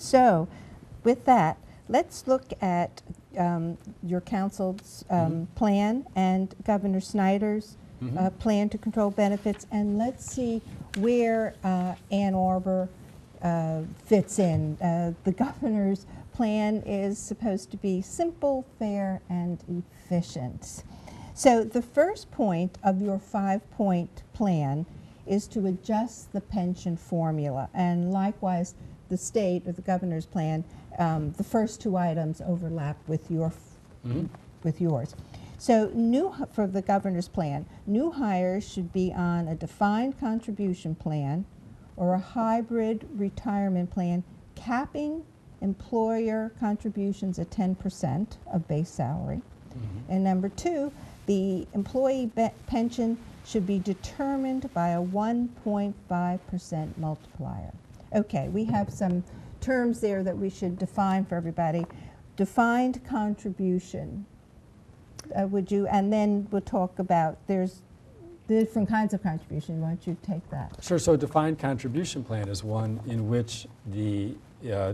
So with that, let's look at your council's plan and Governor Snyder's plan to control benefits, and let's see where Ann Arbor fits in. The governor's plan is supposed to be simple, fair, and efficient. So the first point of your 5-point plan is to adjust the pension formula, and likewise the state or the governor's plan, the first 2 items overlap with your with yours. So for the governor's plan, new hires should be on a defined contribution plan or a hybrid retirement plan, capping employer contributions at 10% of base salary. And number 2, the employee pension should be determined by a 1.5% multiplier. Okay, we have some terms there that we should define for everybody. Defined contribution, would you, and then we'll talk about, there's different kinds of contribution. Why don't you take that? Sure. So a defined contribution plan is one in which the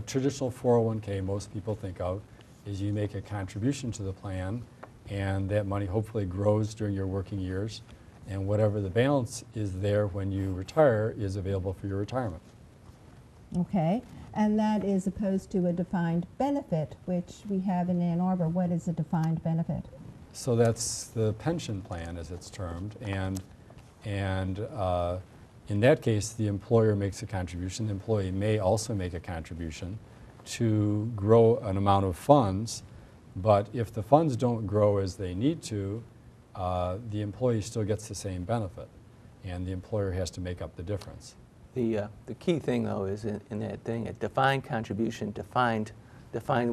traditional 401k most people think of is you make a contribution to the plan, and that money hopefully grows during your working years, and whatever the balance is there when you retire is available for your retirement. Okay, and that is opposed to a defined benefit, which we have in Ann Arbor. What is a defined benefit? So that's the pension plan, as it's termed, and in that case, the employer makes a contribution. The employee may also make a contribution to grow an amount of funds, but if the funds don't grow as they need to, the employee still gets the same benefit, and the employer has to make up the difference. The key thing, though, is in that thing, a defined contribution, defined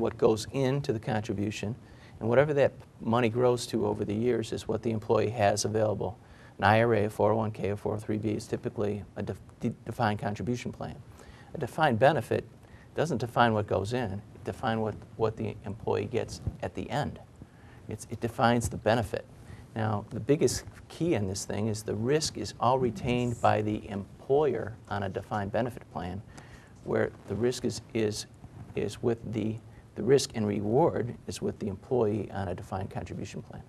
what goes into the contribution, and whatever that money grows to over the years is what the employee has available. An IRA, a 401k, a 403b is typically a defined contribution plan. A defined benefit doesn't define what goes in, it defines what the employee gets at the end. It defines the benefit. Now, the biggest key in this thing is the risk is all retained by the employer on a defined benefit plan, where the risk is with the risk and reward is with the employee on a defined contribution plan.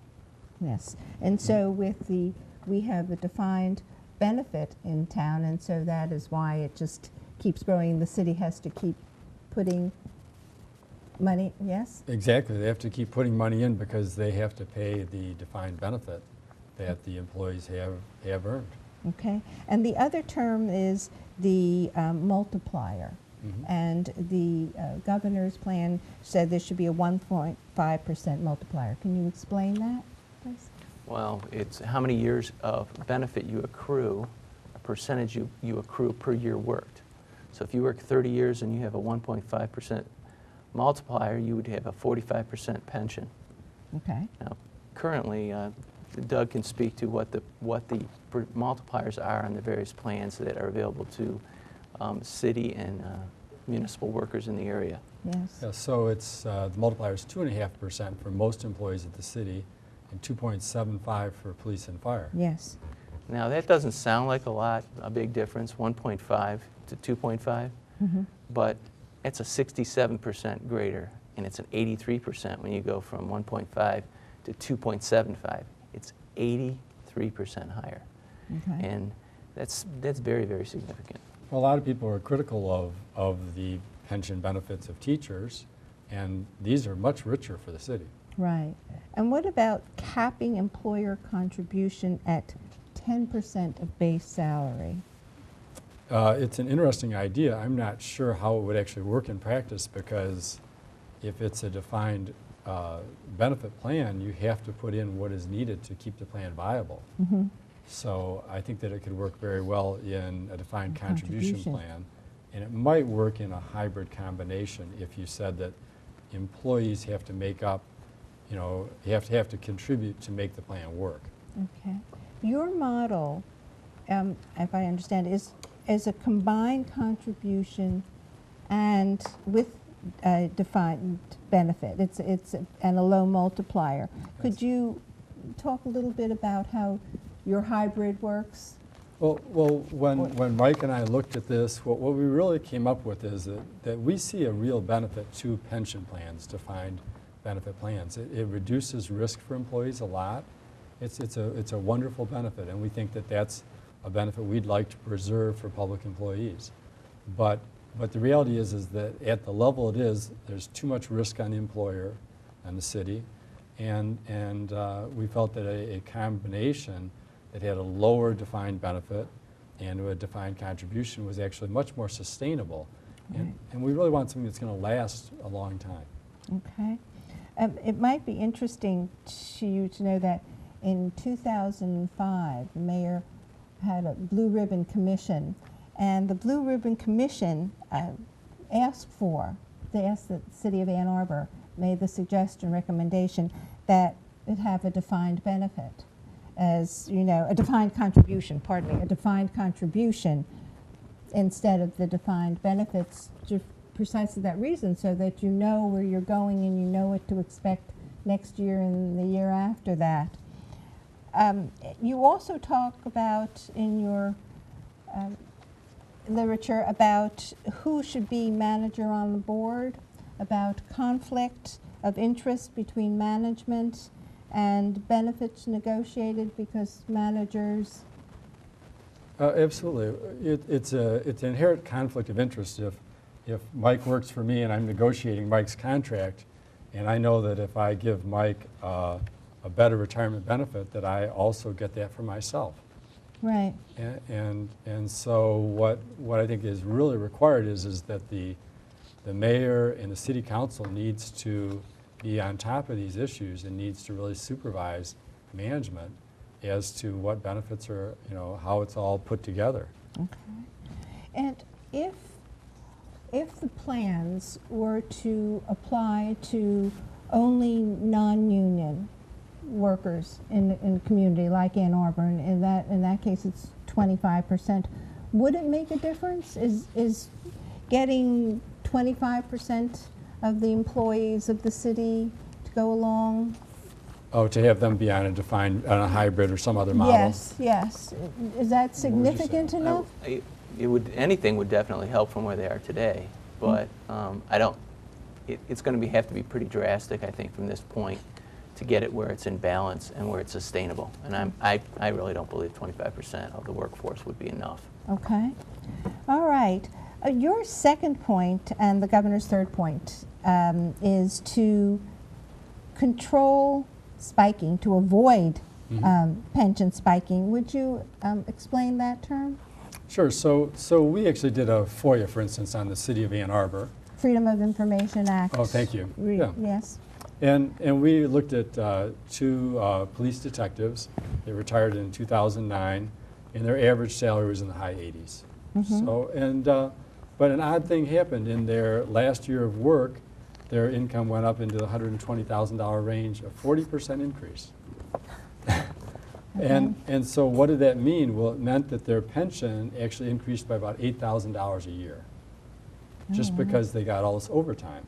Yes, and so we have a defined benefit in town, and so that is why it just keeps growing. The city has to keep putting money, yes? Exactly. They have to keep putting money in because they have to pay the defined benefit that the employees have earned. Okay. And the other term is the multiplier. And the governor's plan said there should be a 1.5% multiplier. Can you explain that, please? Well, it's how many years of benefit you accrue, a percentage you accrue per year worked. So if you work 30 years and you have a 1.5% multiplier, you would have a 45% pension. Okay. Now, currently, Doug can speak to what the multipliers are on the various plans that are available to city and municipal workers in the area. Yes. Yeah, so it's the multiplier is 2.5% for most employees at the city, and 2.75 for police and fire. Yes. Now that doesn't sound like a big difference, 1.5 to 2.5, but it's a 67% greater, and it's an 83% when you go from 1.5 to 2.75. It's 83% higher, and that's very, very significant. Well, a lot of people are critical of the pension benefits of teachers, and these are much richer for the city. Right. And what about capping employer contribution at 10% of base salary? It's an interesting idea. I'm not sure how it would actually work in practice, because if it's a defined benefit plan, you have to put in what is needed to keep the plan viable. So I think that it could work very well in a defined contribution plan, and it might work in a hybrid combination if you said that employees have to make up, you have to contribute to make the plan work. Okay. Your model, if I understand, is a combined contribution and with a defined benefit. It's and a low multiplier. Could you talk a little bit about how your hybrid works? Well, when Mike and I looked at this, what we really came up with is that we see a real benefit to pension plans, defined benefit plans. It reduces risk for employees a lot. It's a wonderful benefit, and we think that that's a benefit we'd like to preserve for public employees. But the reality is that at the level it is, there's too much risk on the employer and the city, and we felt that a combination that had a lower defined benefit and a defined contribution was actually much more sustainable. Right. And we really want something that's going to last a long time. Okay. It might be interesting to you to know that in 2005, the mayor had a Blue Ribbon Commission, and the Blue Ribbon Commission asked the city of Ann Arbor, made the suggestion, recommendation that it have a defined benefit. As you know, a defined contribution, pardon me, a defined contribution instead of the defined benefits, precisely that reason, so that you know where you're going and you know what to expect next year and the year after that. You also talk about in your literature about who should be manager on the board, about conflict of interest between management and benefits negotiated because managers. Absolutely. It's an inherent conflict of interest if Mike works for me and I'm negotiating Mike's contract, and I know that if I give Mike a better retirement benefit, that I also get that for myself. Right. And so what I think is really required is that the mayor and the city council needs to be on top of these issues and needs to really supervise management as to what benefits are, how it's all put together. Okay. And if the plans were to apply to only non-union workers in the community like Ann Arbor, and in that case it's 25%, would it make a difference? Is getting 25% of the employees of the city to go along? Oh, to have them be on a hybrid or some other model? Yes. Is that significant enough? Anything would definitely help from where they are today, but it's going to have to be pretty drastic, I think, from this point to get it where it's in balance and where it's sustainable. And I really don't believe 25% of the workforce would be enough. Okay. All right. Your second point and the governor's third point is to control spiking, to avoid pension spiking. Would you explain that term? Sure. So we actually did a FOIA, for instance, on the city of Ann Arbor. Freedom of Information Act. Oh, thank you. Yeah. Yes. And we looked at two police detectives. They retired in 2009, and their average salary was in the high 80s. So, but an odd thing happened. In their last year of work, their income went up into the $120,000 range, a 40% increase. And so what did that mean? Well, it meant that their pension actually increased by about $8,000 a year, just because they got all this overtime.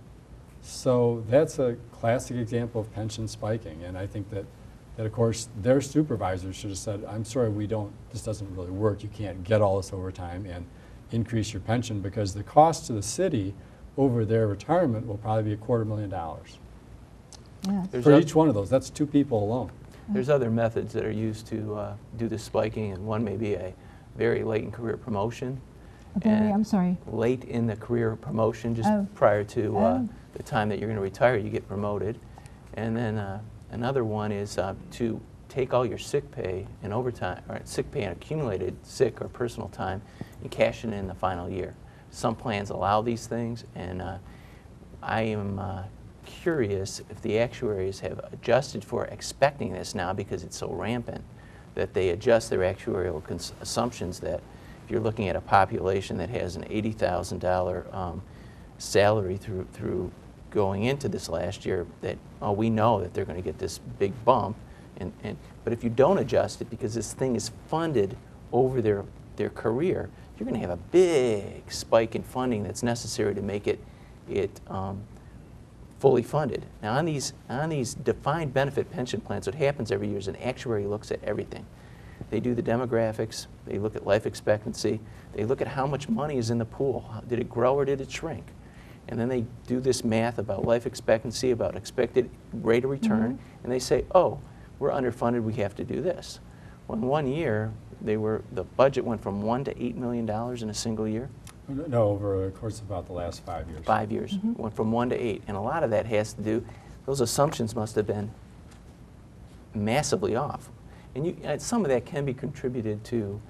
So that's a classic example of pension spiking, and I think that of course their supervisors should have said, I'm sorry, this doesn't really work, you can't get all this overtime and increase your pension, because the cost to the city over their retirement will probably be $250,000. Yes. For each one of those, that's two people alone. There's other methods that are used to do the spiking, and one may be a very late in career promotion. I'm sorry. Late in the career promotion, just prior to the time that you're going to retire, you get promoted. And then another one is to take all your sick pay and overtime, or sick pay and accumulated sick or personal time, and cash it in the final year. Some plans allow these things, and I am curious if the actuaries have adjusted for expecting this now, because it's so rampant, that they adjust their actuarial assumptions that if you're looking at a population that has an $80,000 salary through going into this last year, that we know that they're going to get this big bump, but if you don't adjust it, because this thing is funded over their career, you're going to have a big spike in funding that's necessary to make it fully funded. Now on these defined benefit pension plans, what happens every year is an actuary looks at everything. They do the demographics, they look at life expectancy, they look at how much money is in the pool. Did it grow or did it shrink? And then they do this math about life expectancy, about expected rate of return, and they say, oh, we're underfunded, we have to do this. Well, in 1 year, the budget went from $1 to $8 million in a single year. No, over the course of about the last 5 years. 5 years, went from 1 to 8. And a lot of that has to do, those assumptions must have been massively off. And some of that can be contributed to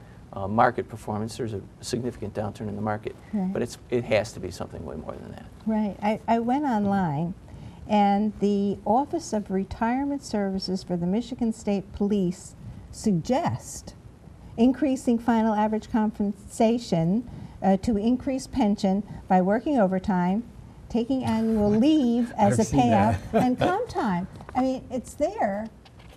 market performance. There's a significant downturn in the market, Right. but it has to be something way more than that. Right. I went online, and the Office of Retirement Services for the Michigan State Police suggest increasing final average compensation to increase pension by working overtime, taking annual leave as a I've seen payout, that. and comp time. I mean, it's there.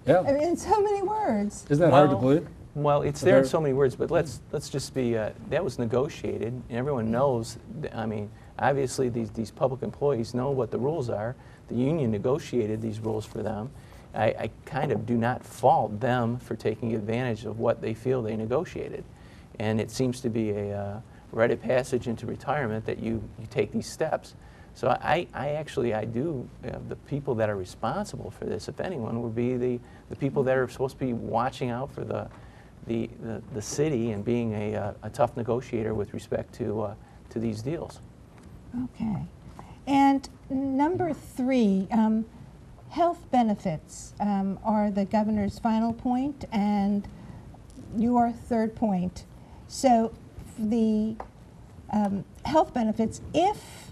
Yeah. I mean, in so many words. Isn't that hard to believe? Well, it's there in so many words, but let's just be, that was negotiated, and everyone knows, I mean, obviously these public employees know what the rules are. The union negotiated these rules for them. I kind of do not fault them for taking advantage of what they feel they negotiated. And it seems to be a rite of passage into retirement that you take these steps. So I do, the people that are responsible for this, if anyone, would be the people that are supposed to be watching out for the city and being a tough negotiator with respect to these deals. Okay. And number 3, health benefits are the governor's final point and your third point. So the health benefits, if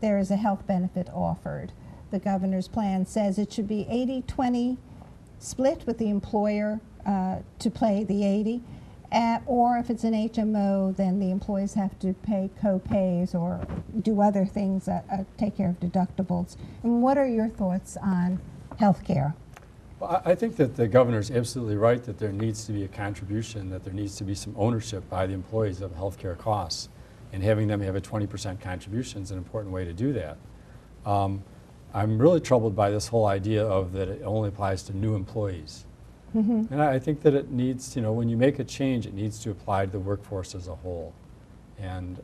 there is a health benefit offered, the governor's plan says it should be 80-20 split with the employer to pay the 80, or if it's an HMO, then the employees have to pay co-pays or do other things, take care of deductibles. And what are your thoughts on health care? Well, I think that the governor's absolutely right that there needs to be a contribution, that there needs to be some ownership by the employees of health care costs, and having them have a 20% contribution is an important way to do that. I'm really troubled by this whole idea of that it only applies to new employees. And I think that it needs, when you make a change, it needs to apply to the workforce as a whole. And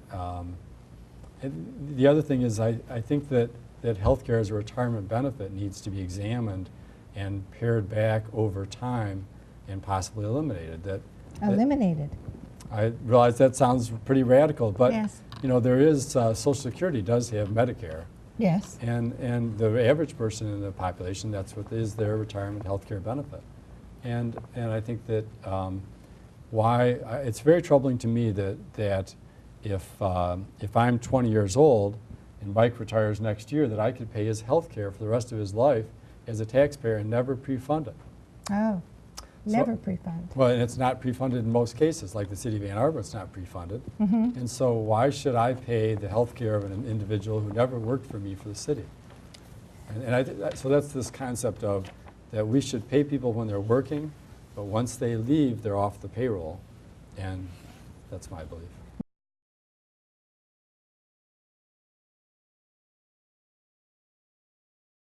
the other thing is I think that healthcare as a retirement benefit needs to be examined and pared back over time and possibly eliminated. Eliminated. I realize that sounds pretty radical, but Yes. There is Social Security does have Medicare. Yes. And the average person in the population, that's what is their retirement health care benefit. And I think that it's very troubling to me that if I'm 20 years old and Mike retires next year, that I could pay his health care for the rest of his life as a taxpayer and never pre-fund it. Oh, never pre-fund. Well, and it's not pre-funded in most cases, like the city of Ann Arbor, it's not pre-funded. And so why should I pay the health care of an individual who never worked for me for the city? So that's this concept of that we should pay people when they're working, but once they leave, they're off the payroll, and that's my belief.